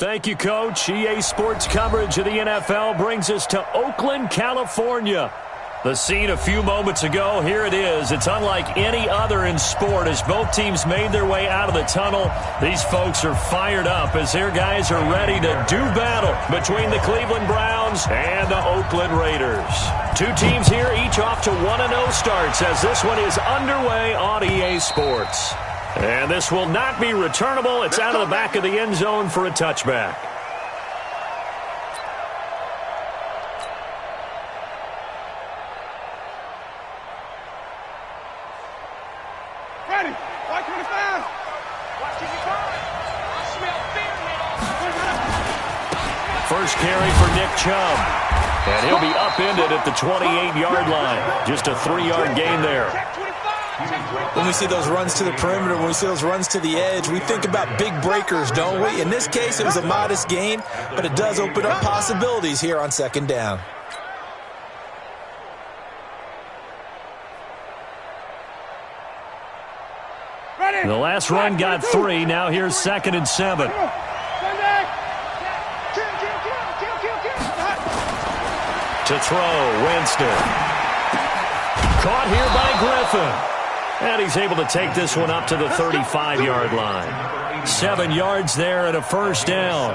Thank you, Coach. EA Sports coverage of the NFL brings us to Oakland, California. The scene a few moments ago, here it is. It's unlike any other in sport as both teams made their way out of the tunnel. These folks are fired up as their guys are ready to do battle between the Cleveland Browns and the Oakland Raiders. Two teams here, each off to 1-0 starts as this one is underway on EA Sports. And this will not be returnable. It's out of the back of the end zone for a touchback. First carry for Nick Chubb. And he'll be upended at the 28-yard line. Just a 3-yard gain there. When we see those runs to the perimeter, when we see those runs to the edge, we think about big breakers, don't we? In this case, it was a modest gain, but it does open up possibilities here on second down. The last run got 3. Now here's 2nd and 7. To throw, Winston. Caught here by Griffin. And he's able to take this one up to the 35-yard line. 7 yards there and a first down.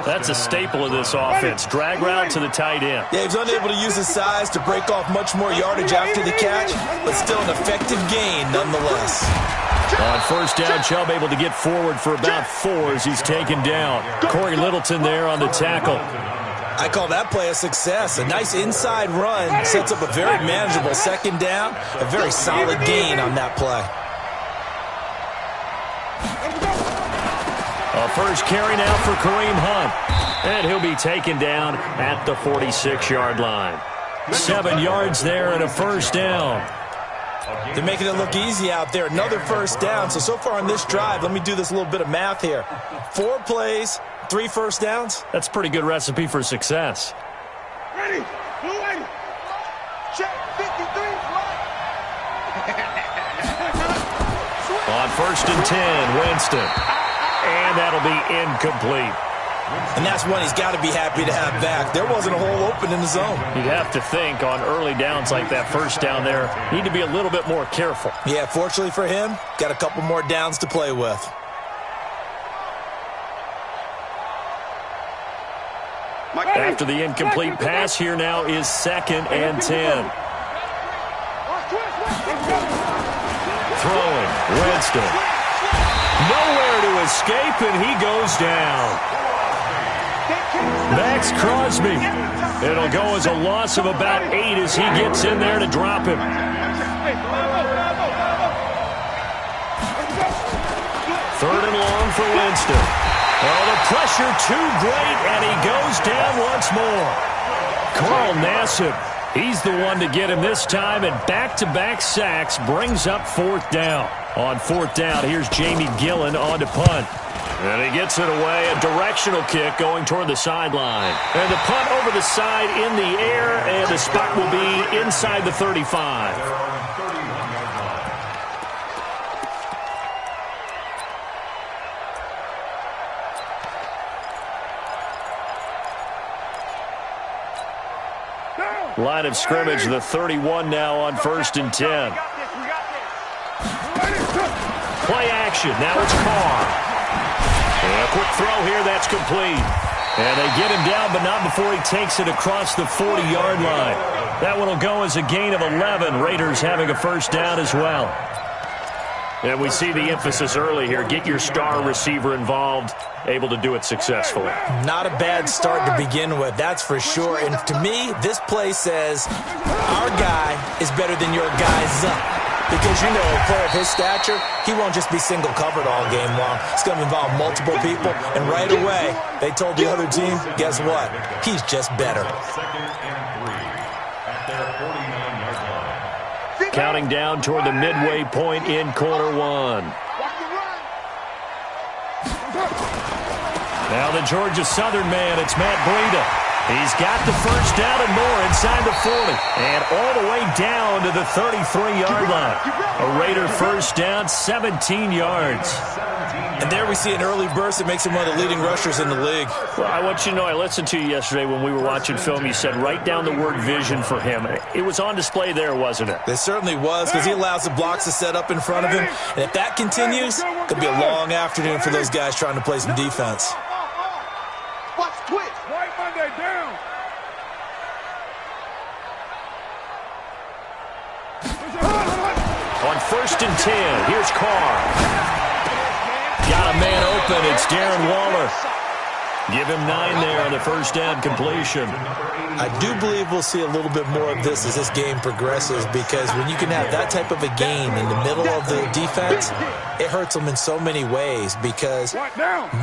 That's a staple of this offense. Drag route to the tight end. Yeah, he's unable to use his size to break off much more yardage after the catch, but still an effective gain nonetheless. On first down, Chubb able to get forward for about 4 as he's taken down. Corey Littleton there on the tackle. I call that play a success. A nice inside run sets up a very manageable second down. A very solid gain on that play. A first carry now for Kareem Hunt. And he'll be taken down at the 46-yard line. 7 yards there and a first down. They're making it look easy out there. Another first down. So far on this drive, let me do this little bit of math here. 4 plays, 3 first downs. That's a pretty good recipe for success. Ready. Blue lady. Check 53. On first and 10, Winston. And that'll be incomplete. And that's one he's got to be happy to have back. There wasn't a hole open in the zone. You'd have to think on early downs like that first down there, need to be a little bit more careful. Yeah, fortunately for him, got a couple more downs to play with. After the incomplete pass, here now is 2nd and 10. Throwing, Winston. Nowhere to escape, and he goes down. Max Crosby. It'll go as a loss of about 8 as he gets in there to drop him. 3rd and long for Winston. Oh, the pressure too great, and he goes down once more. Carl Nassib, he's the one to get him this time, and back-to-back sacks brings up 4th down. On 4th down, here's Jamie Gillen on to punt. And he gets it away, a directional kick going toward the sideline. And the punt over the side in the air, and the spot will be inside the 35. Line of scrimmage, the 31 now on 1st and 10. Play action, now it's Carr. And a quick throw here, that's complete. And they get him down, but not before he takes it across the 40-yard line. That one will go as a gain of 11. Raiders having a first down as well. And we see the emphasis early here. Get your star receiver involved, able to do it successfully. Not a bad start to begin with, that's for sure. And to me, this play says our guy is better than your guy's. Because, you know, a player of his stature, he won't just be single covered all game long. It's going to involve multiple people. And right away, they told the other team, guess what? He's just better. Counting down toward the midway point in quarter 1. Now the Georgia Southern man, it's Matt Breida. He's got the first down and more inside the 40. And all the way down to the 33-yard line. A Raider first down, 17 yards. And there we see an early burst that makes him one of the leading rushers in the league. Well, I want you to know, I listened to you yesterday when we were watching film. You said write down the word vision for him. It was on display there, wasn't it? It certainly was, because he allows the blocks to set up in front of him. And if that continues, it'll be a long afternoon for those guys trying to play some defense. Watch twitch. Right Monday down. On 1st and 10, here's Carr. Got a man open. It's Darren Waller. Give him 9 there on the first down completion. I do believe we'll see a little bit more of this as this game progresses, because when you can have that type of a gain in the middle of the defense, it hurts them in so many ways, because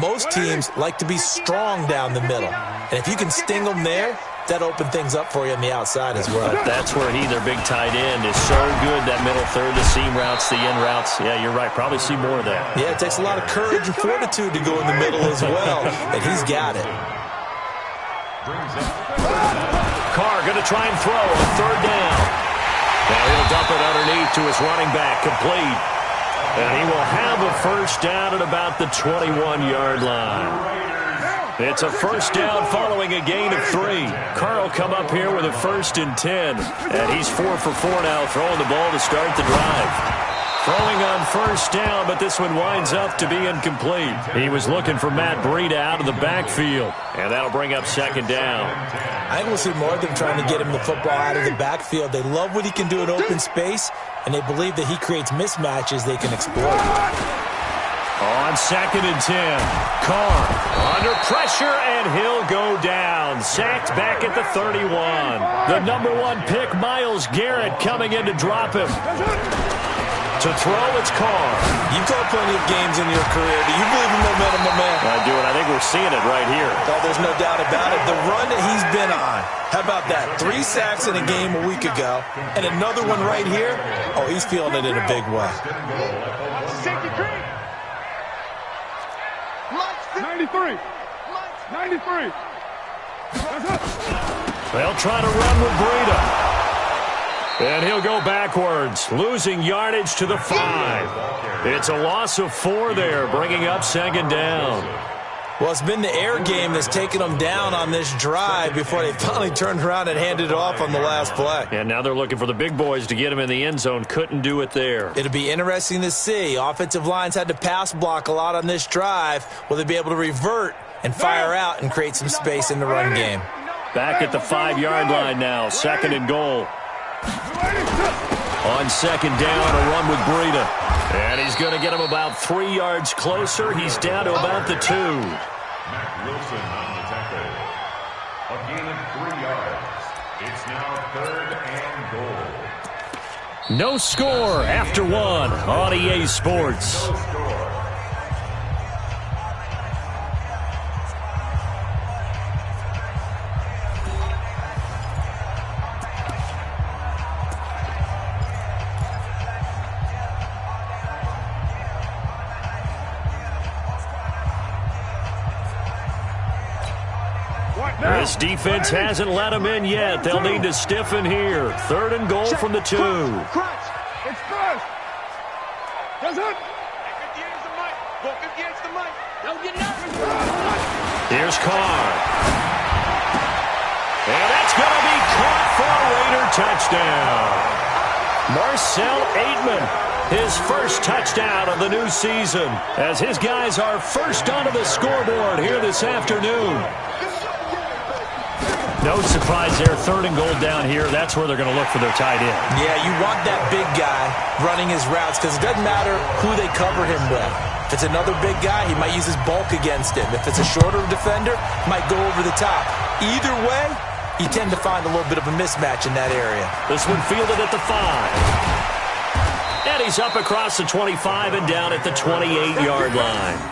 most teams like to be strong down the middle. And if you can sting them there, that open things up for you on the outside as well. That's where their big tight end, is so good, that middle third, the seam routes, the in routes. Yeah, you're right. Probably see more of that. Yeah, it takes a lot of courage and fortitude to go in the middle as well, and he's got it. Carr going to try and throw on 3rd down. Now he'll dump it underneath to his running back, complete. And he will have a first down at about the 21-yard line. It's a first down following a gain of 3. Carr will come up here with a 1st and 10. And he's 4 for 4 now, throwing the ball to start the drive. Throwing on first down, but this one winds up to be incomplete. He was looking for Matt Breida out of the backfield. And that'll bring up 2nd down. I think we'll see more of them trying to get him the football out of the backfield. They love what he can do in open space, and they believe that he creates mismatches they can exploit. On 2nd and 10, Carr under pressure, and he'll go down. Sacked back at the 31. The number 1 pick, Myles Garrett, coming in to drop him. To throw, it's Carr. You've called plenty of games in your career. Do you believe in momentum, my man? I do, and I think we're seeing it right here. Oh, there's no doubt about it. The run that he's been on. How about that? 3 sacks in a game a week ago, and another one right here. Oh, he's feeling it in a big way. 93. 93. They'll try to run with Breida. And he'll go backwards, losing yardage to the 5. It's a loss of 4 there, bringing up 2nd down. Well, it's been the air game that's taken them down on this drive before they finally turned around and handed it off on the last play. And now they're looking for the big boys to get him in the end zone. Couldn't do it there. It'll be interesting to see. Offensive lines had to pass block a lot on this drive. Will they be able to revert and fire out and create some space in the run game? Back at the 5-yard line now, 2nd and goal. On 2nd down, a run with Breida. And he's going to get him about 3 yards closer. He's down to about the 2. Matt Wilson on the tackle. A gain of 3 yards. It's now 3rd and goal. No score after 1 on EA Sports. This defense hasn't let them in yet. They'll need to stiffen here. 3rd and goal from the 2. Crunch. Express. That's it. 50 inches the mic. Go 50 inches the mic. Don't get nervous. Here's Carr. And that's going to be caught for a Raider touchdown. Marcell Ateman, his first touchdown of the new season, as his guys are first onto the scoreboard here this afternoon. No surprise there, 3rd and goal down here. That's where they're going to look for their tight end. Yeah, you want that big guy running his routes, because it doesn't matter who they cover him with. If it's another big guy, he might use his bulk against him. If it's a shorter defender, he might go over the top. Either way, you tend to find a little bit of a mismatch in that area. This one fielded at the 5. And he's up across the 25 and down at the 28-yard line.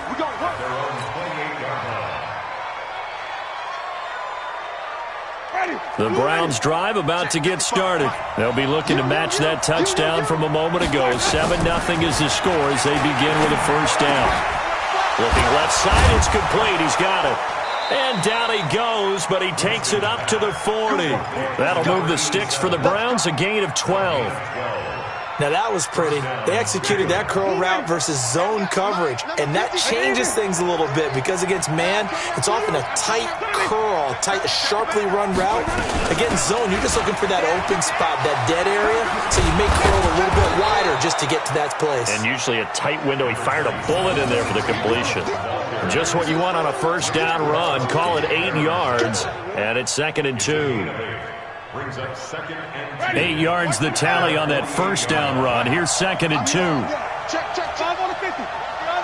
The Browns drive about to get started. They'll be looking to match that touchdown from a moment ago. 7-0 is the score as they begin with a first down. Looking left side, it's complete. He's got it. And down he goes, but he takes it up to the 40. That'll move the sticks for the Browns, a gain of 12. Now, that was pretty. They executed that curl route versus zone coverage, and that changes things a little bit because against man, it's often a tight curl, sharply run route. Against zone, you're just looking for that open spot, that dead area, so you make curl a little bit wider just to get to that place. And usually a tight window. He fired a bullet in there for the completion. Just what you want on a first down run. Call it 8 yards, and it's 2nd and 2. 8 yards the tally on that first down run. Here's 2nd and 2. Check. 5 on the 50. 5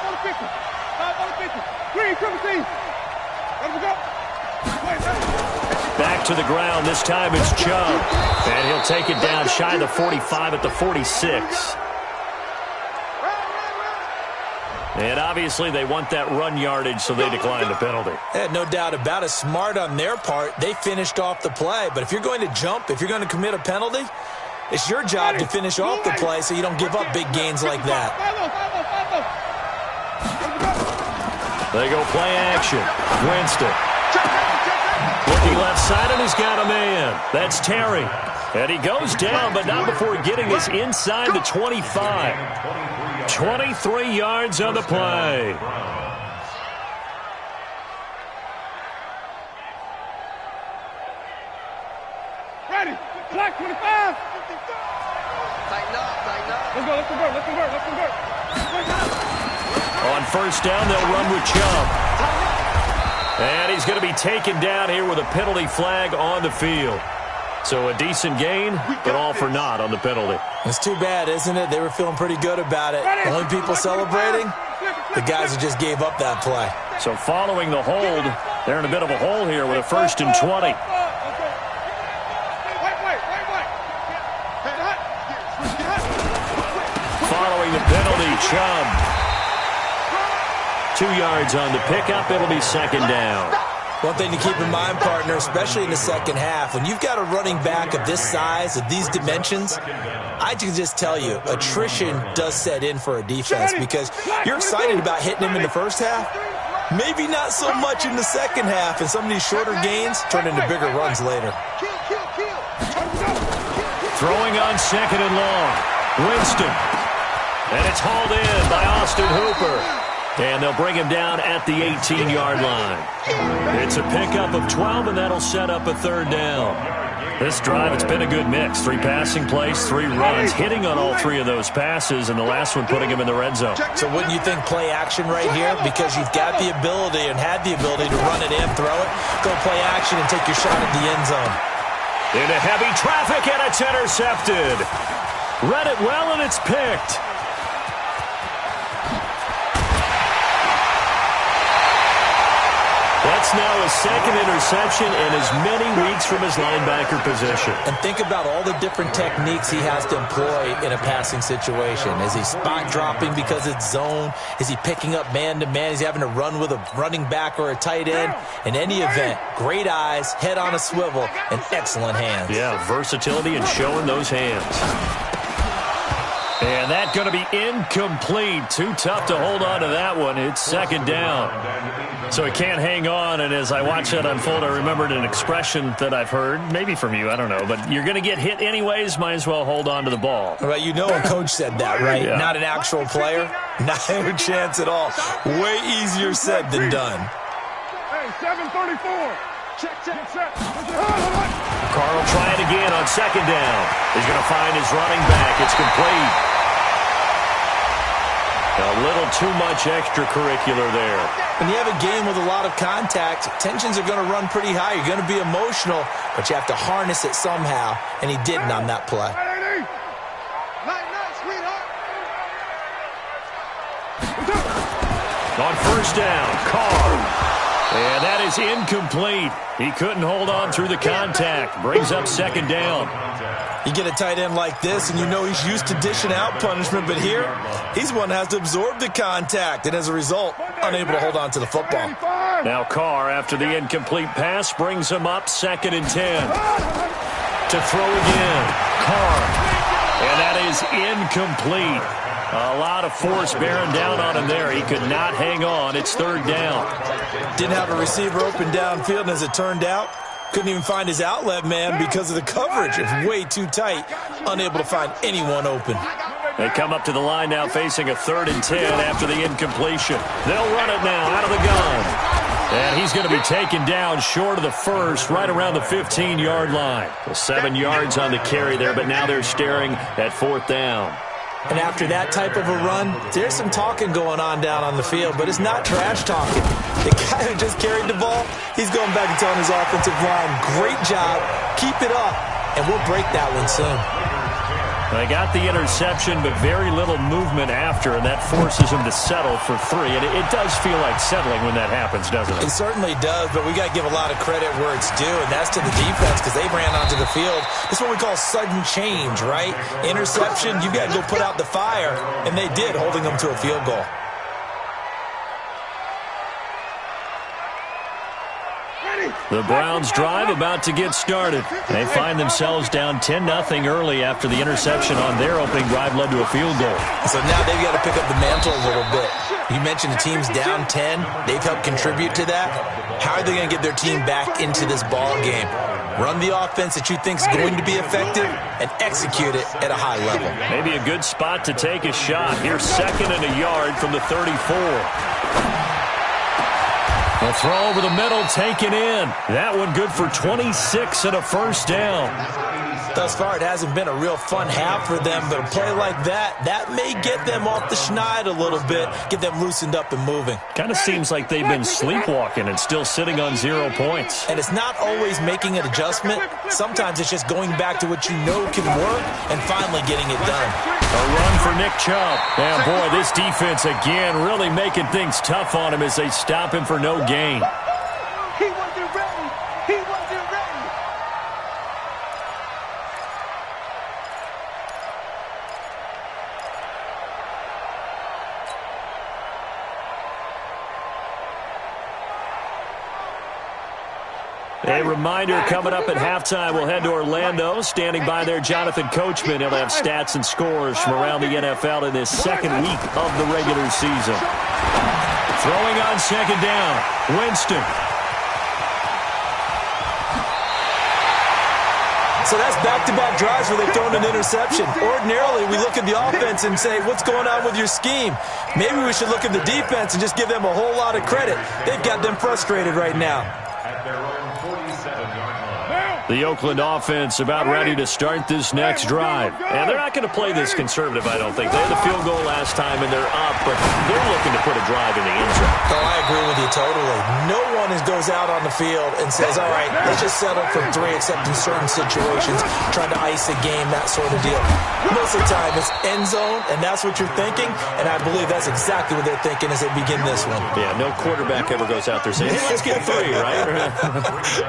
on the 50. 5 on the 50. Green, triple team. Let him go. Back to the ground. This time it's Chubb. And he'll take it down shy of the 45 at the 46. And obviously they want that run yardage, so they declined the penalty. No doubt about it. Smart on their part. They finished off the play. But if you're going to jump, if you're going to commit a penalty, it's your job to finish off the play so you don't give up big gains like that. They go play action. Winston. Looking left side, and he's got a man. That's Terry. And he goes down, but not before getting us inside the 25. 23 yards on the play. Ready. Black 25. Tighten up. Let's convert. On first down, they'll run with Chubb. And he's going to be taken down here with a penalty flag on the field. So a decent gain, but all for naught on the penalty. It's too bad, isn't it? They were feeling pretty good about it. The only people celebrating, the guys who just gave up that play. So following the hold, they're in a bit of a hole here with a 1st and 20. Following the penalty, Chubb. 2 yards on the pickup. It'll be 2nd down. One thing to keep in mind, partner, especially in the second half, when you've got a running back of this size, of these dimensions, I can just tell you, attrition does set in for a defense because you're excited about hitting him in the first half. Maybe not so much in the second half, and some of these shorter gains turn into bigger runs later. Throwing on 2nd and long. Winston. And it's hauled in by Austin Hooper. And they'll bring him down at the 18-yard line. It's a pickup of 12, and that'll set up a 3rd down. This drive, it's been a good mix. 3 passing plays, 3 runs, hitting on all 3 of those passes, and the last one putting him in the red zone. So wouldn't you think play action right here? Because you've got the ability and had the ability to run it in, throw it, go play action, and take your shot at the end zone. Into heavy traffic, and it's intercepted. Read it well, and it's picked. That's now his 2nd interception in as many weeks from his linebacker position. And think about all the different techniques he has to employ in a passing situation. Is he spot dropping because it's zone? Is he picking up man-to-man? Is he having to run with a running back or a tight end? In any event, great eyes, head on a swivel, and excellent hands. Yeah, versatility and showing those hands. And that's going to be incomplete. Too tough to hold on to that one. It's 2nd down. So he can't hang on, and as I watch that unfold, I remembered an expression that I've heard, maybe from you, I don't know, but you're going to get hit anyways, might as well hold on to the ball. Right, you know a coach said that, right? Yeah. Not an actual player? Not a chance at all. Way easier said than done. Hey, 734. Check. Carr will try it again on 2nd down. He's going to find his running back. It's complete. A little too much extracurricular there. When you have a game with a lot of contact, tensions are going to run pretty high. You're going to be emotional, but you have to harness it somehow, and he didn't on that play. On first down, Carr. And that is incomplete. He couldn't hold on through the contact. Brings up 2nd down. You get a tight end like this, and you know he's used to dishing out punishment, but here, he's one that has to absorb the contact, and as a result, unable to hold on to the football. Now Carr, after the incomplete pass, brings him up 2nd and 10. To throw again, Carr. And that is incomplete. A lot of force bearing down on him there. He could not hang on. It's third down. Didn't have a receiver open downfield, and as it turned out, couldn't even find his outlet man because of the coverage. It was way too tight, unable to find anyone open. They come up to the line now facing a 3rd and 10 after the incompletion. They'll run it now out of the gun. And he's going to be taken down short of the first, right around the 15-yard line. Well, 7 yards on the carry there, but now they're staring at 4th down. And after that type of a run, there's some talking going on down on the field, but it's not trash talking. The guy who just carried the ball, he's going back and telling his offensive line, great job, keep it up, and we'll break that one soon. They got the interception, but very little movement after, and that forces him to settle for 3. And it does feel like settling when that happens, doesn't it? It certainly does, but we got to give a lot of credit where it's due, and that's to the defense because they ran onto the field. It's what we call sudden change, right? Interception, you've got to go put out the fire, and they did, holding them to a field goal. The Browns drive about to get started. They find themselves down 10-0 early after the interception on their opening drive led to a field goal. So now they've got to pick up the mantle a little bit. You mentioned the team's down 10. They've helped contribute to that. How are they going to get their team back into this ball game? Run the offense that you think is going to be effective and execute it at a high level. Maybe a good spot to take a shot. Here's 2nd and a yard from the 34. A throw over the middle, taken in. That one good for 26 and a first down. Thus far, it hasn't been a real fun half for them, but a play like that may get them off the schneid a little bit, get them loosened up and moving. Kind of seems like they've been sleepwalking and still sitting on 0 points. And it's not always making an adjustment. Sometimes it's just going back to what you know can work and finally getting it done. A run for Nick Chubb. And boy, this defense again really making things tough on him as they stop him for no gain. He wasn't ready. He wasn't ready. A reminder coming up at halftime. We'll head to Orlando. Standing by there, Jonathan Coachman. He'll have stats and scores from around the NFL in this second week of the regular season. Throwing on 2nd down. Winston. So that's back-to-back drives where they've thrown an interception. Ordinarily, we look at the offense and say, what's going on with your scheme? Maybe we should look at the defense and just give them a whole lot of credit. They've got them frustrated right now. At their own 47-yard line. The Oakland offense about ready to start this next drive. And they're not going to play this conservative, I don't think. They had the field goal last time, and they're up, but they're looking to put a drive in the end zone. Oh, I agree with you totally. No one goes out on the field and says, all right, let's just settle for 3, except in certain situations, trying to ice a game, that sort of deal. Most of the time, it's end zone, and that's what you're thinking, and I believe that's exactly what they're thinking as they begin this one. Yeah, no quarterback ever goes out there saying, hey, let's get 3, right?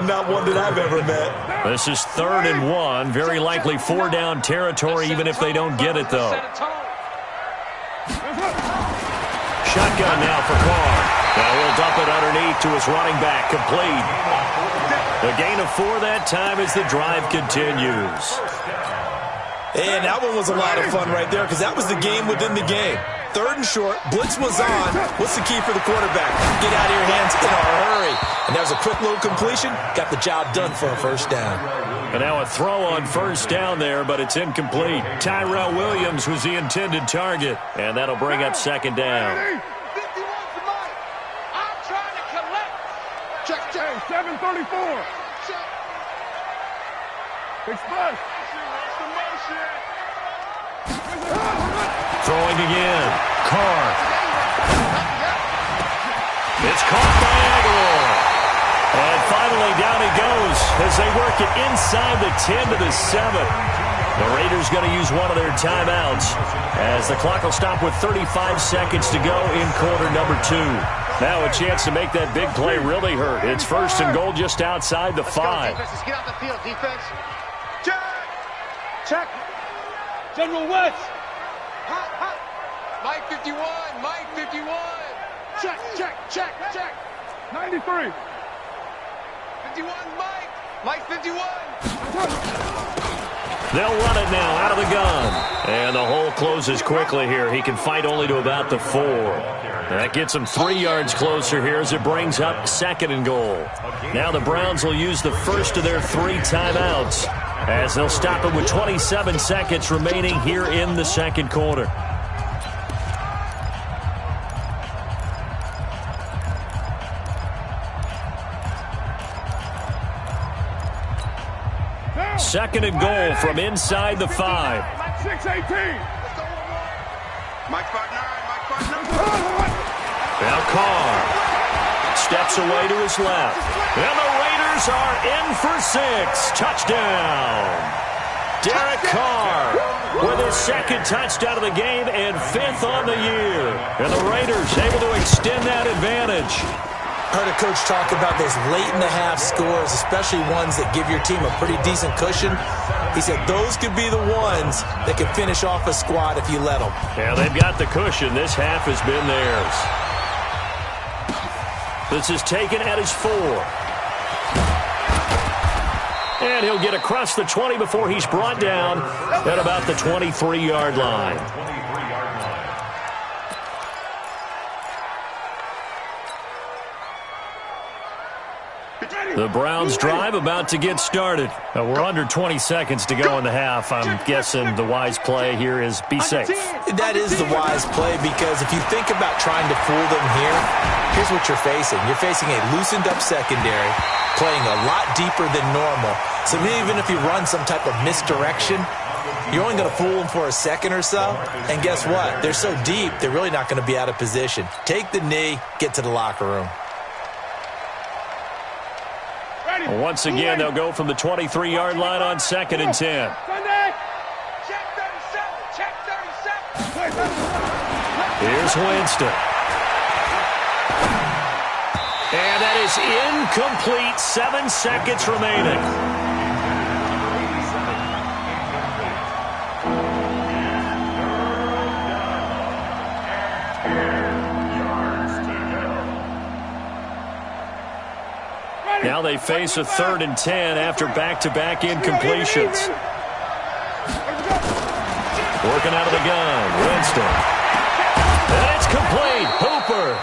Not one that I've ever met. This is 3rd and 1. Very likely 4-down territory, even if they don't get it, though. Shotgun now for Carr. Now he'll dump it underneath to his running back. Complete. The gain of 4 that time as the drive continues. And that one was a lot of fun right there because that was the game within the game. 3rd and short, blitz was on. What's the key for the quarterback? Get out of your hands in a hurry. And that was a quick little completion. Got the job done for a first down. And now a throw on 1st down there, but it's incomplete. Tyrell Williams was the intended target. And that'll bring up 2nd down. 51's the mic. I'm trying to collect. Check. 734. Check. Express. Throwing again. Carr. It's caught by Aguilar. And finally down he goes as they work it inside the 10 to the 7. The Raiders going to use one of their timeouts as the clock will stop with 35 seconds to go in quarter number 2. Now a chance to make that big play really hurt. It's 1st and goal just outside the 5. Let's get out the field, defense. Check. General West. Hot. Mike 51. Mike 51. Check. 93. 51, Mike. Mike 51. They'll run it now out of the gun. And the hole closes quickly here. He can fight only to about the 4. That gets him 3 yards closer here as it brings up 2nd and goal. Now the Browns will use the first of their 3 timeouts as they'll stop it with 27 seconds remaining here in the second quarter. Second and goal from inside the 5. 6-18. Mike partner. Now Carr steps away to his left. And the Raiders are in for 6. Touchdown. Derek Carr with his 2nd touchdown of the game and 5th on the year. And the Raiders able to extend that advantage. Heard a coach talk about those late-in-the-half scores, especially ones that give your team a pretty decent cushion. He said those could be the ones that could finish off a squad if you let them. Yeah, they've got the cushion. This half has been theirs. This is taken at his 4. And he'll get across the 20 before he's brought down at about the 23-yard line. The Browns drive about to get started. We're under 20 seconds to go in the half. I'm guessing the wise play here is be safe. That is the wise play because if you think about trying to fool them here, here's what you're facing. You're facing a loosened up secondary, playing a lot deeper than normal. So even if you run some type of misdirection, you're only going to fool them for a second or so. And guess what? They're so deep, they're really not going to be out of position. Take the knee, get to the locker room. Once again, they'll go from the 23-yard line on 2nd and 10. Check 37. Here's Winston. And that is incomplete. 7 seconds remaining. Now they face a 3rd and 10 after back-to-back incompletions. Working out of the gun, Winston. And it's complete. Hooper.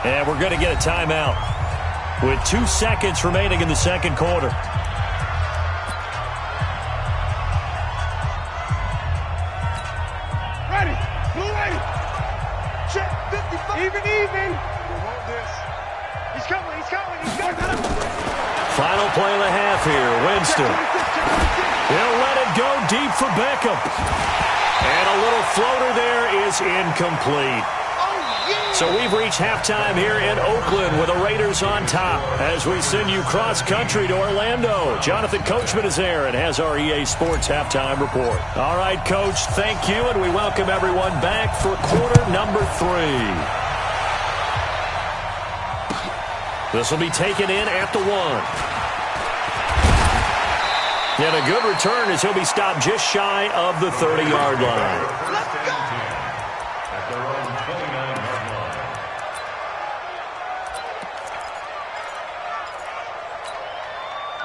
And we're going to get a timeout with 2 seconds remaining in the second quarter. Ready. Blue ready. Check 55. Even. He's coming. Final play of the half here. Winston. He'll let it go deep for Beckham. And a little floater there is incomplete. So we've reached halftime here in Oakland with the Raiders on top as we send you cross-country to Orlando. Jonathan Coachman is there and has our EA Sports halftime report. All right, Coach, thank you, and we welcome everyone back for quarter number 3. This will be taken in at the 1. And a good return as he'll be stopped just shy of the 30-yard line. At their own 29-yard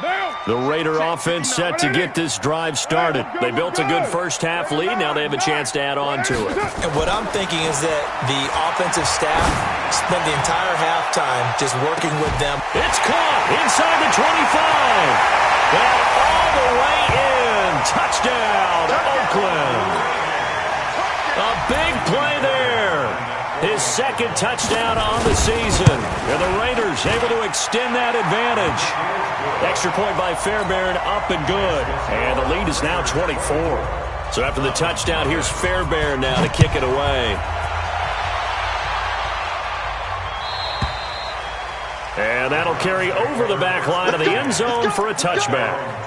line. The Raider offense set to get this drive started. They built a good first-half lead. Now they have a chance to add on to it. And what I'm thinking is that the offensive staff spent the entire halftime just working with them. It's caught inside the 25. And all the way in. Touchdown, Oakland. A big play there. His 2nd touchdown on the season. And the Raiders able to extend that advantage. Extra point by Fairbairn, up and good. And the lead is now 24. So after the touchdown, here's Fairbairn now to kick it away. And that'll carry over the back line of the end zone for a touchback.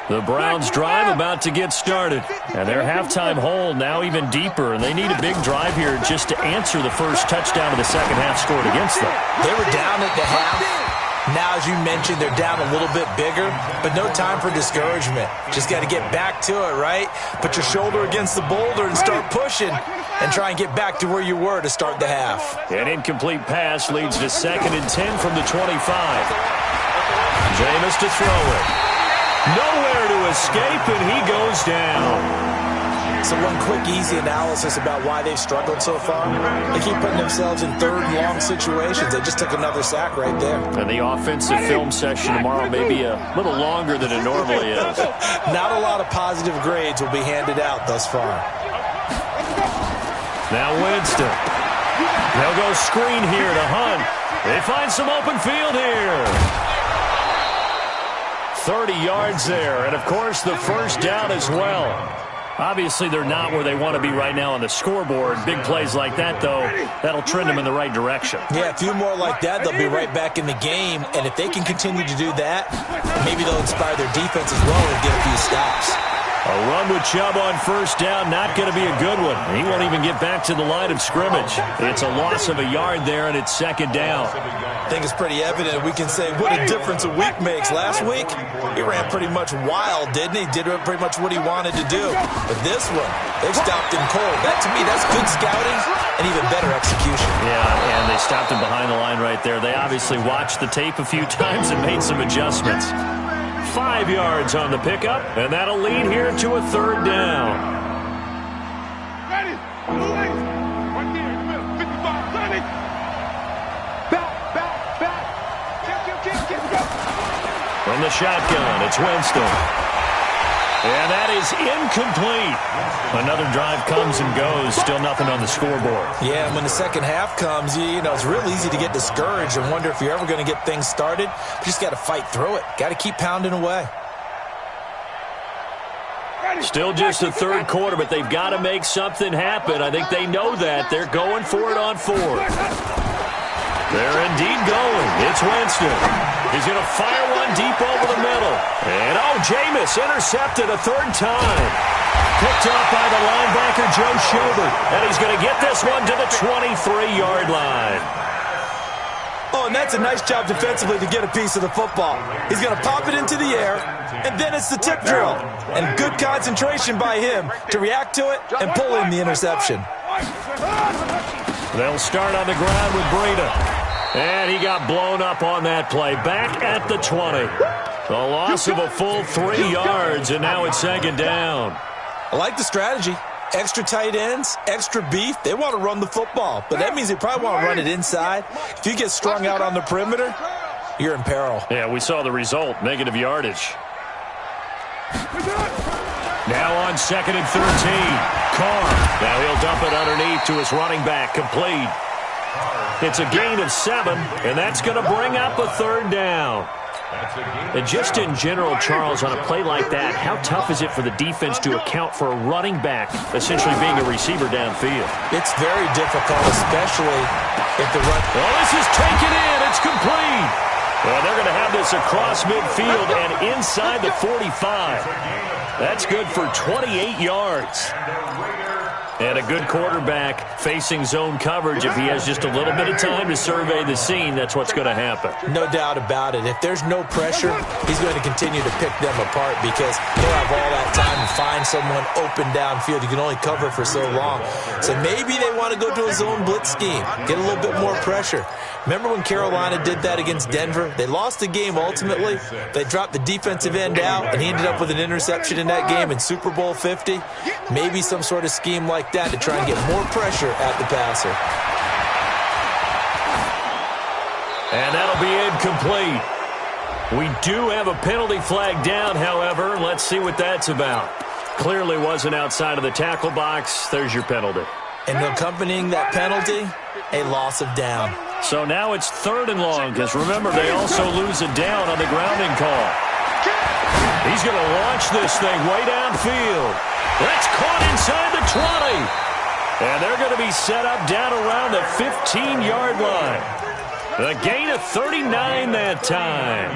The Browns drive about to get started. And their halftime hole now even deeper. And they need a big drive here just to answer the first touchdown of the second half scored against them. They were down at the half. Now, as you mentioned, they're down a little bit bigger, but no time for discouragement. Just got to get back to it, right? Put your shoulder against the boulder and start pushing. and try and get back to where you were to start the half. An incomplete pass leads to 2nd and 10 from the 25. Jameis to throw it. Nowhere to escape, and he goes down. So one quick, easy analysis about why they've struggled so far. They keep putting themselves in 3rd and long situations. They just took another sack right there. And the offensive film session tomorrow may be a little longer than it normally is. Not a lot of positive grades will be handed out thus far. Now Winston. They'll go screen here to Hunt. They find some open field here. 30 yards there, and of course the first down as well. Obviously, they're not where they want to be right now on the scoreboard. Big plays like that, though, that'll trend them in the right direction. Yeah, a few more like that, they'll be right back in the game. And if they can continue to do that, maybe they'll inspire their defense as well and get a few stops. A run with Chubb on first down, not going to be a good one. He won't even get back to the line of scrimmage. It's a loss of a yard there, and it's 2nd down. I think it's pretty evident. We can say what a difference a week makes. Last week, he ran pretty much wild, didn't he? Did pretty much what he wanted to do. But this one, they've stopped him cold. That, to me, that's good scouting and even better execution. Yeah, and they stopped him behind the line right there. They obviously watched the tape a few times and made some adjustments. 5 yards on the pickup, and that'll lead here to a 3rd down. Ready. Right there in the middle. 55. Ready. Back. Kick. From the shotgun, it's Winston. And that is incomplete. Another drive comes and goes. Still nothing on the scoreboard. Yeah, and when the second half comes, you know, it's real easy to get discouraged and wonder if you're ever going to get things started. You just got to fight through it. Got to keep pounding away. Still just the 3rd quarter, but they've got to make something happen. I think they know that. They're going for it on 4th. They're indeed going. It's Winston. He's going to fire one deep over the middle. And, Jameis intercepted a 3rd time. Picked up by the linebacker, Joe Schobert. And he's going to get this one to the 23-yard line. Oh, and that's a nice job defensively to get a piece of the football. He's going to pop it into the air, and then it's the tip drill. And good concentration by him to react to it and pull in the interception. They'll start on the ground with Breida. And he got blown up on that play. Back at the 20. A loss of a full 3 yards, and now it's 2nd down. I like the strategy. Extra tight ends, extra beef. They want to run the football, but that means they probably want to run it inside. If you get strung out on the perimeter, you're in peril. Yeah, we saw the result, negative yardage. Now on 2nd and 13. Carr. Now he'll dump it underneath to his running back. Complete. It's a gain of 7, and that's going to bring up a 3rd down. And just in general, Charles, on a play like that, how tough is it for the defense to account for a running back essentially being a receiver downfield? It's very difficult, especially if the run... Well, this is taken in. It's complete. Well, they're going to have this across midfield and inside the 45. That's good for 28 yards. And a good quarterback facing zone coverage. If he has just a little bit of time to survey the scene, that's what's going to happen. No doubt about it. If there's no pressure, he's going to continue to pick them apart because he'll have all that time to find someone open downfield. You can only cover for so long. So maybe they want to go to a zone blitz scheme, get a little bit more pressure. Remember when Carolina did that against Denver? They lost the game ultimately. They dropped the defensive end out, and he ended up with an interception in that game in Super Bowl 50. Maybe some sort of scheme like that to try and get more pressure at the passer. And that'll be incomplete. We do have a penalty flag down, however. Let's see what that's about. Clearly wasn't outside of the tackle box. There's your penalty. And accompanying that penalty, a loss of down. So now it's 3rd and long, because remember, they also lose a down on the grounding call. He's going to launch this thing way downfield. That's caught inside the 20. And they're going to be set up down around the 15-yard line. A gain of 39 that time.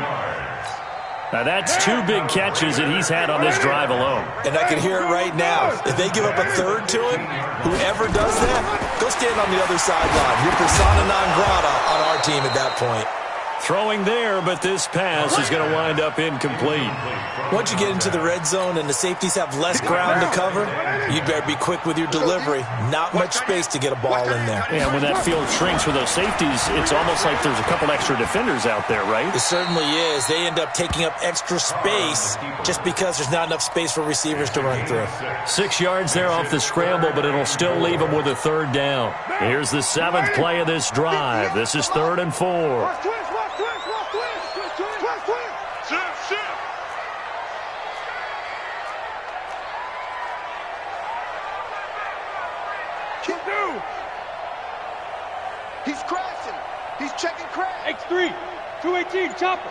Now, that's 2 big catches that he's had on this drive alone. And I can hear it right now. If they give up a 3rd to him, whoever does that, go stand on the other sideline. You're persona non grata on our team at that point. Throwing there, but this pass is going to wind up incomplete. Once you get into the red zone and the safeties have less ground to cover, you'd better be quick with your delivery. Not much space to get a ball in there. Yeah, when that field shrinks with those safeties, it's almost like there's a couple extra defenders out there, right? It certainly is. They end up taking up extra space just because there's not enough space for receivers to run through. 6 yards there off the scramble, but it'll still leave them with a third down. Here's the 7th play of this drive. This is 3rd and 4. He's crashing. He's checking crash. X3, 218, chopper.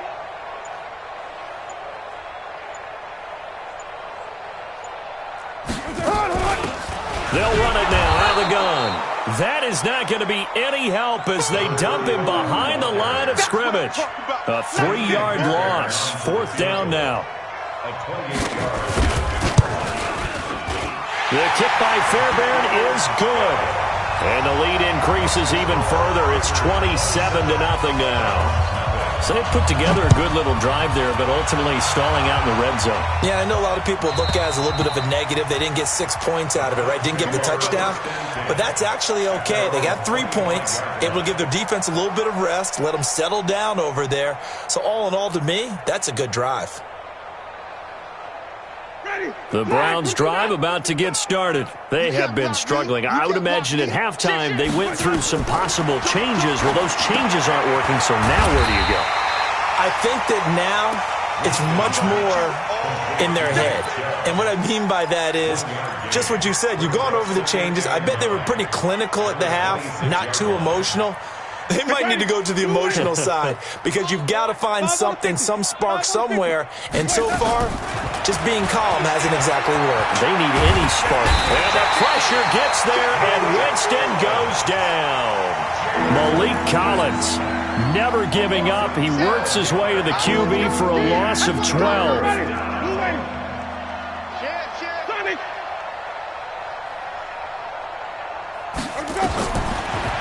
They'll run it now out of the gun. That is not going to be any help as they dump him behind the line of scrimmage. A 3-yard loss. 4th down now. The kick by Fairbairn is good. And the lead increases even further. It's 27-0 now. So they put together a good little drive there, but ultimately stalling out in the red zone. Yeah, I know a lot of people look at it as a little bit of a negative. They didn't get 6 points out of it, right? Didn't get the touchdown. But that's actually okay. They got 3 points. Able to give their defense a little bit of rest, let them settle down over there. So all in all, to me, that's a good drive. The Browns drive about to get started. They have been struggling. I would imagine at halftime they went through some possible changes. Well, those changes aren't working, so now where do you go? I think that now it's much more in their head. And what I mean by that is just what you said. You've gone over the changes. I bet they were pretty clinical at the half, not too emotional. They might need to go to the emotional side because you've got to find something, some spark somewhere. And so far, just being calm hasn't exactly worked. They need any spark. And the pressure gets there, and Winston goes down. Malik Collins never giving up. He works his way to the QB for a loss of 12.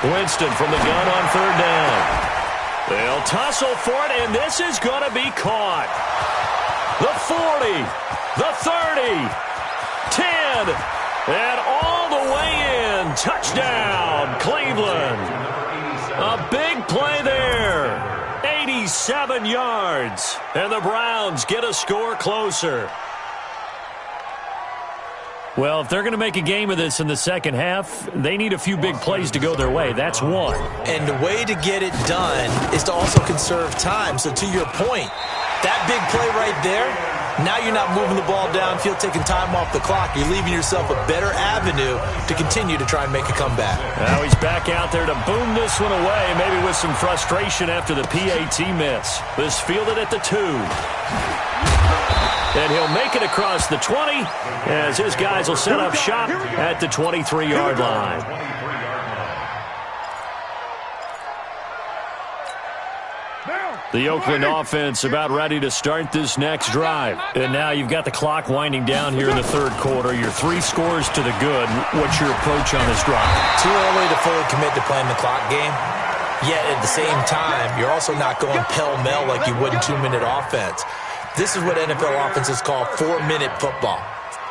Winston from the gun on 3rd down. They'll tussle for it, and this is going to be caught. The 40, the 30, 10, and all the way in. Touchdown, Cleveland. A big play there. 87 yards, and the Browns get a score closer. Well, if they're going to make a game of this in the second half, they need a few big plays to go their way. That's one. And the way to get it done is to also conserve time. So to your point, that big play right there, now you're not moving the ball downfield, taking time off the clock. You're leaving yourself a better avenue to continue to try and make a comeback. Now he's back out there to boom this one away, maybe with some frustration after the PAT miss. This fielded at the 2. And he'll make it across the 20 as his guys will set up shop at the 23-yard line. The Oakland offense about ready to start this next drive. And now you've got the clock winding down here in the 3rd quarter. You're 3 scores to the good. What's your approach on this drive? Too early to fully commit to playing the clock game. Yet at the same time, you're also not going pell-mell like you would in 2-minute offense. This is what NFL offenses call 4-minute football.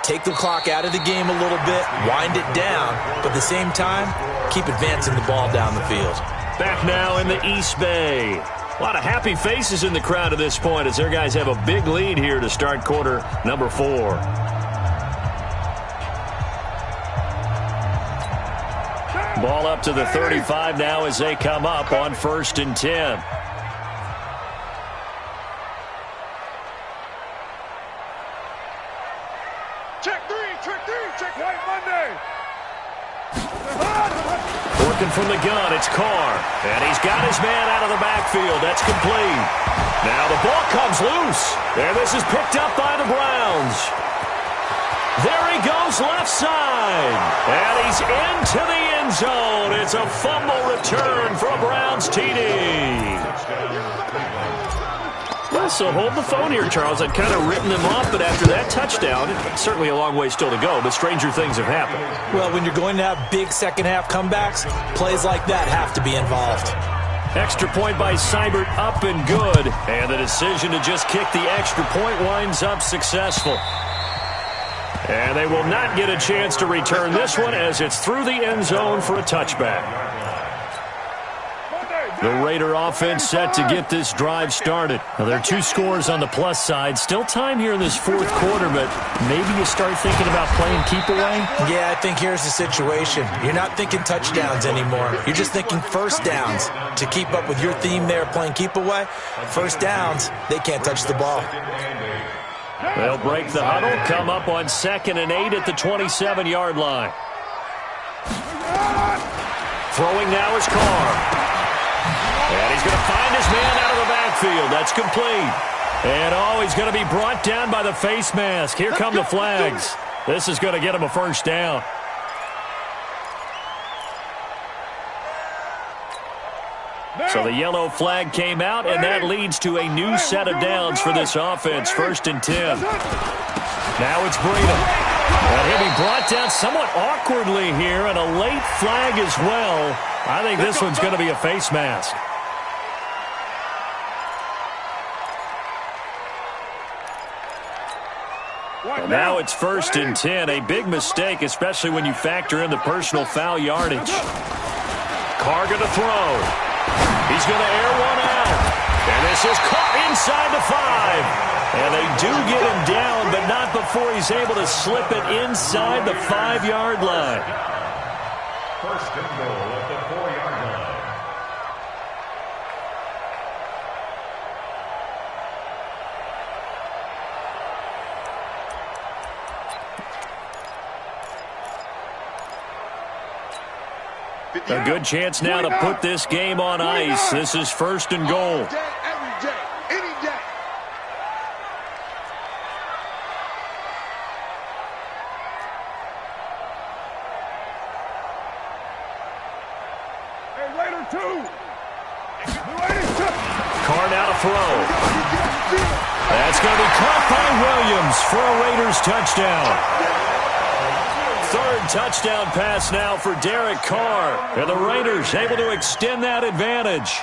Take the clock out of the game a little bit, wind it down, but at the same time, keep advancing the ball down the field. Back now in the East Bay. A lot of happy faces in the crowd at this point as their guys have a big lead here to start quarter number 4. Ball up to the 35 now as they come up on 1st and 10. Working from the gun, it's Carr. And he's got his man out of the backfield. That's complete. Now the ball comes loose. And this is picked up by the Browns. There he goes left side. And he's into the end zone. It's a fumble return for a Browns TD. Well, so hold the phone here, Charles. I'd kind of written them off, but after that touchdown, certainly a long way still to go, but stranger things have happened. Well, when you're going to have big second-half comebacks, plays like that have to be involved. Extra point by Seibert, up and good. And the decision to just kick the extra point winds up successful. And they will not get a chance to return this one as it's through the end zone for a touchback. The Raider offense set to get this drive started. Now, there are 2 scores on the plus side. Still time here in this fourth quarter, but maybe you start thinking about playing keep away? Yeah, I think here's the situation. You're not thinking touchdowns anymore. You're just thinking first downs. To keep up with your theme there, playing keep away, first downs, they can't touch the ball. They'll break the huddle, come up on 2nd and 8 at the 27-yard line. Throwing now is Carr. And he's going to find his man out of the backfield. That's complete. And, he's going to be brought down by the face mask. Here come the flags. This is going to get him a first down. So the yellow flag came out, and that leads to a new set of downs for this offense. 1st and 10. Now it's Breida. And he'll be brought down somewhat awkwardly here, and a late flag as well. I think this one's going to be a face mask. And now it's 1st and 10. A big mistake, especially when you factor in the personal foul yardage. Carr going to throw. He's going to air one out. And this is caught inside the 5. And they do get him down, but not before he's able to slip it inside the 5-yard line. 1st and goal at the 4-yard line. A good chance now to put this game on ice. This is 1st and goal. Every day, any day. Hey, Raider 2. Carr now to throw. That's going to be caught by Williams for a Raiders touchdown. 3rd touchdown pass now for Derek Carr. And the Raiders able to extend that advantage.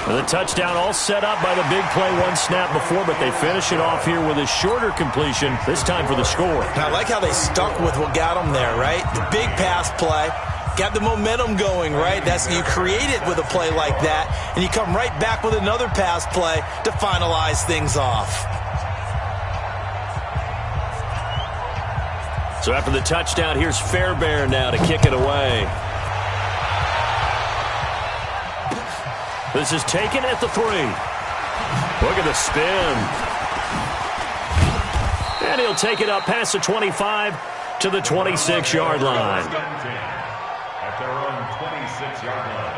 The touchdown all set up by the big play 1 snap before, but they finish it off here with a shorter completion, this time for the score. I like how they stuck with what got them there, right? The big pass play. Got the momentum going, right? That's you create it with a play like that, and you come right back with another pass play to finalize things off. So after the touchdown, here's Fairbairn now to kick it away. This is taken at the 3. Look at the spin. And he'll take it up past the 25 to the 26-yard line. At their own 26-yard line.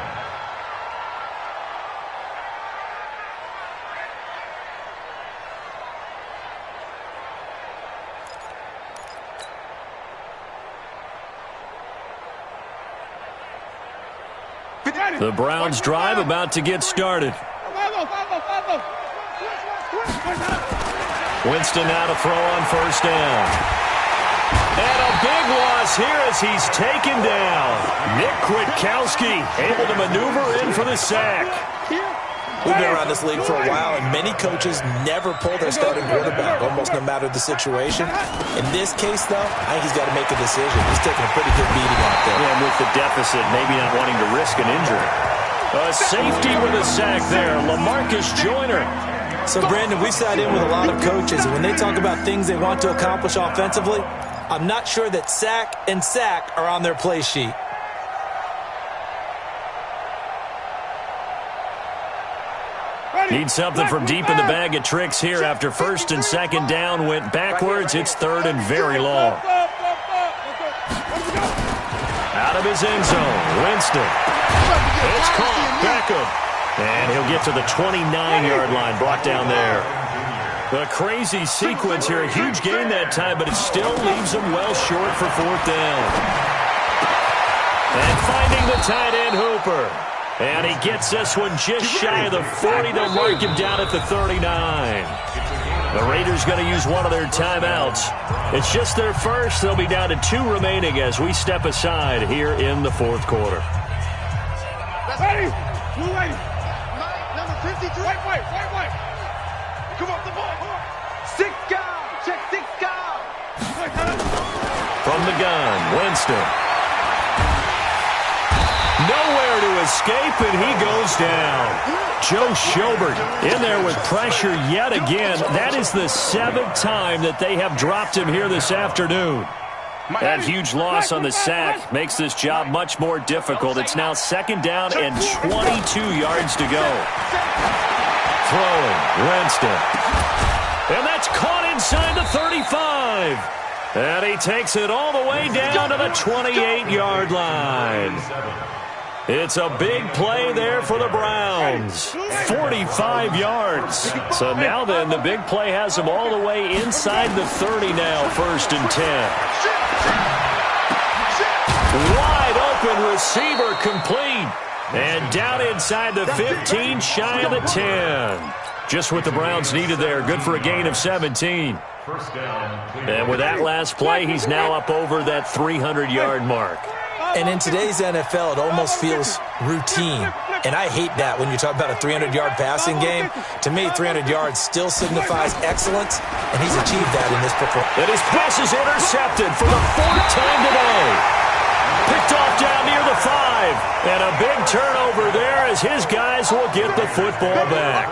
The Browns drive about to get started. Winston now to throw on 1st down. And a big loss here as he's taken down. Nick Kwiatkowski able to maneuver in for the sack. We've been around this league for a while, and many coaches never pull their starting quarterback, almost no matter the situation. In this case, though, I think he's got to make a decision. He's taking a pretty good beating out there. Yeah, and with the deficit, maybe not wanting to risk an injury. A safety with a sack there, LaMarcus Joyner. So, Brandon, we sat in with a lot of coaches, and when they talk about things they want to accomplish offensively, I'm not sure that sack and sack are on their play sheet. Need something from deep in the bag of tricks here after 1st and 2nd down went backwards. It's 3rd and very long. Out of his end zone, Winston. It's caught, Beckham. And he'll get to the 29-yard line, brought down there. A crazy sequence here, a huge gain that time, but it still leaves him well short for 4th down. And finding the tight end, Hooper. And he gets this one just shy of the 40. They'll mark him down at the 39. The Raiders going to use one of their timeouts. It's just their first. They'll be down to 2 remaining as we step aside here in the 4th quarter. Ready? Blue lady. Number 53. Wait. Come on, the ball. Six down. Check 6 down. From the gun, Winston. Nowhere to escape, and he goes down. Joe Schobert in there with pressure yet again. That is the 7th time that they have dropped him here this afternoon. That huge loss on the sack makes this job much more difficult. It's now 2nd down and 22 yards to go. Throwing, Winston. And that's caught inside the 35. And he takes it all the way down to the 28-yard line. It's a big play there for the Browns. 45 yards. So now then, the big play has them all the way inside the 30 now, 1st and 10. Wide open receiver complete. And down inside the 15, shy of the 10. Just what the Browns needed there. Good for a gain of 17. And with that last play, he's now up over that 300-yard mark. And in today's NFL, it almost feels routine. And I hate that when you talk about a 300-yard passing game. To me, 300 yards still signifies excellence, and he's achieved that in this performance. And his pass is intercepted for the 4th time today. Picked off down near the 5. And a big turnover there as his guys will get the football back.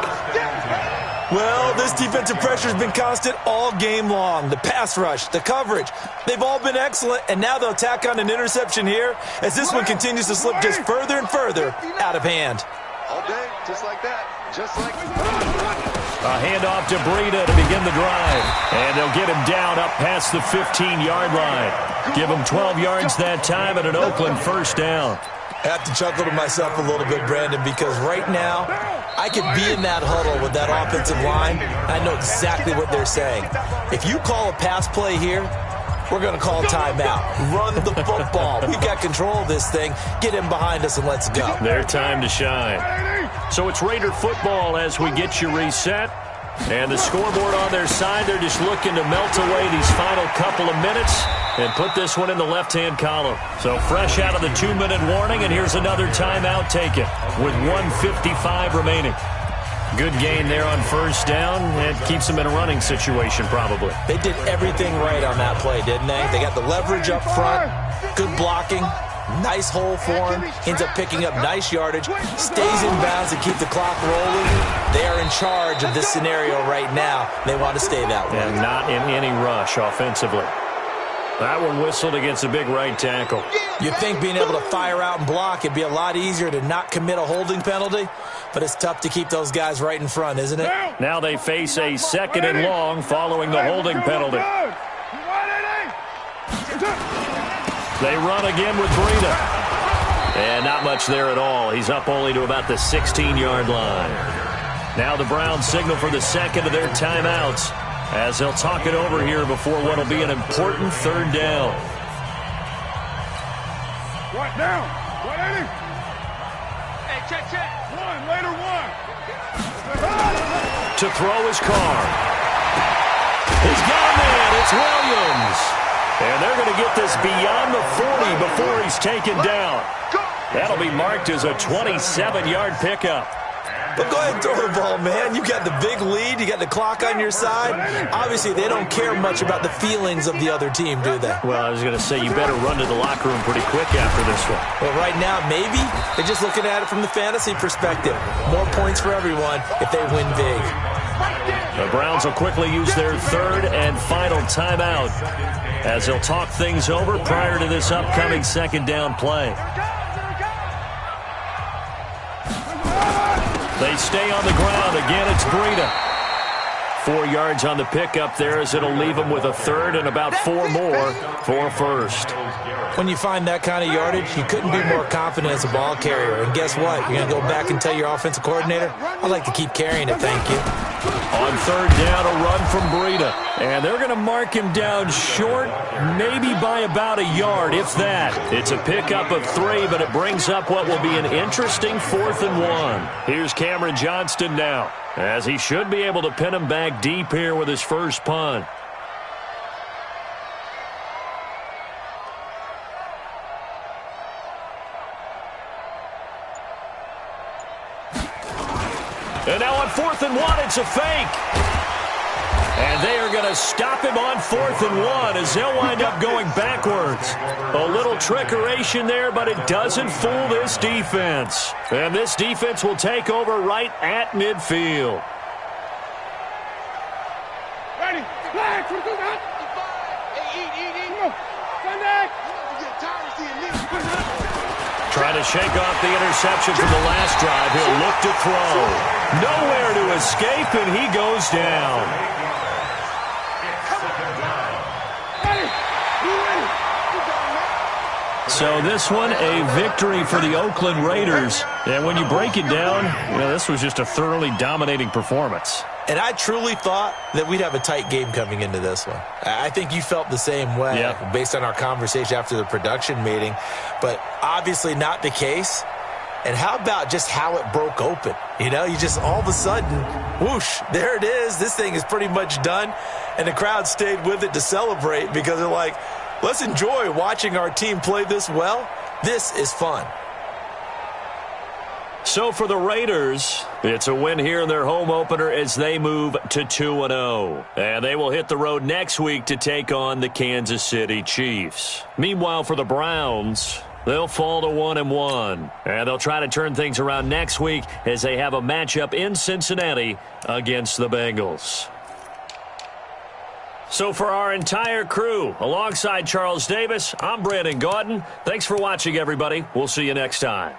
Well, this defensive pressure has been constant all game long. The pass rush, the coverage, they've all been excellent, and now they'll tack on an interception here as this one continues to slip just further and further out of hand. All day, just like that. Just like A handoff to Breida to begin the drive. And they'll get him down up past the 15-yard line. Give him 12 yards that time at an Oakland 1st down. I have to chuckle to myself a little bit, Brandon, because right now I could be in that huddle with that offensive line. I know exactly what they're saying. If you call a pass play here, we're going to call timeout. Run the football. We've got control of this thing. Get him behind us and let's go. Their time to shine. So it's Raider football as we get you reset. And the scoreboard on their side, they're just looking to melt away these final couple of minutes and put this one in the left-hand column. So fresh out of the 2-minute warning, and here's another timeout taken with 1:55 remaining. Good gain there on 1st down. It keeps them in a running situation probably. They did everything right on that play, didn't they? They got the leverage up front, good blocking, nice hole for him, ends up picking up nice yardage, stays in bounds to keep the clock rolling. They are in charge of this scenario right now. They want to stay that way. And not in any rush offensively. That one whistled against a big right tackle. You'd think being able to fire out and block, it'd be a lot easier to not commit a holding penalty, but it's tough to keep those guys right in front, isn't it? Now they face a 2nd and long following the holding penalty. They run again with Breida. And not much there at all. He's up only to about the 16-yard line. Now the Browns signal for the 2nd of their timeouts as they'll talk it over here before what will be an important 3rd down. What down? 180. Hey, check. One, later one. To throw his car. He's got a man. It's Williams. And they're going to get this beyond the 40 before he's taken down. That'll be marked as a 27-yard pickup. But go ahead and throw the ball, man. You got the big lead. You got the clock on your side. Obviously, they don't care much about the feelings of the other team, do they? Well, I was going to say, you better run to the locker room pretty quick after this one. Well, right now, maybe. They're just looking at it from the fantasy perspective. More points for everyone if they win big. The Browns will quickly use their 3rd and final timeout as they'll talk things over prior to this upcoming 2nd down play. They stay on the ground. Again, it's Breida. 4 yards on the pickup there as it'll leave them with a 3rd and about 4 more for 1st. When you find that kind of yardage, you couldn't be more confident as a ball carrier. And guess what? You're going to go back and tell your offensive coordinator, I'd like to keep carrying it, thank you. On 3rd down, a run from Breida. And they're going to mark him down short, maybe by about a yard, if that. It's a pickup of 3, but it brings up what will be an interesting 4th and 1. Here's Cameron Johnston now, as he should be able to pin him back deep here with his first punt. And now on 4th and 1, it's a fake. And they are going to stop him on 4th and 1 as they'll wind up going backwards. A little trickeration there, but it doesn't fool this defense. And this defense will take over right at midfield. Ready? Flag for the good. Eat. Come on. Sunday. Trying to shake off the interception from the last drive. He'll look to throw. Nowhere to escape, and he goes down. So this one, a victory for the Oakland Raiders. And when you break it down, this was just a thoroughly dominating performance. And I truly thought that we'd have a tight game coming into this one. I think you felt the same way based on our conversation after the production meeting. But obviously not the case. And how about just how it broke open? You just all of a sudden, whoosh, there it is. This thing is pretty much done. And the crowd stayed with it to celebrate because they're like, let's enjoy watching our team play this well. This is fun. So for the Raiders, it's a win here in their home opener as they move to 2-0. And they will hit the road next week to take on the Kansas City Chiefs. Meanwhile, for the Browns, they'll fall to 1-1. And they'll try to turn things around next week as they have a matchup in Cincinnati against the Bengals. So for our entire crew, alongside Charles Davis, I'm Brandon Gaudin. Thanks for watching, everybody. We'll see you next time.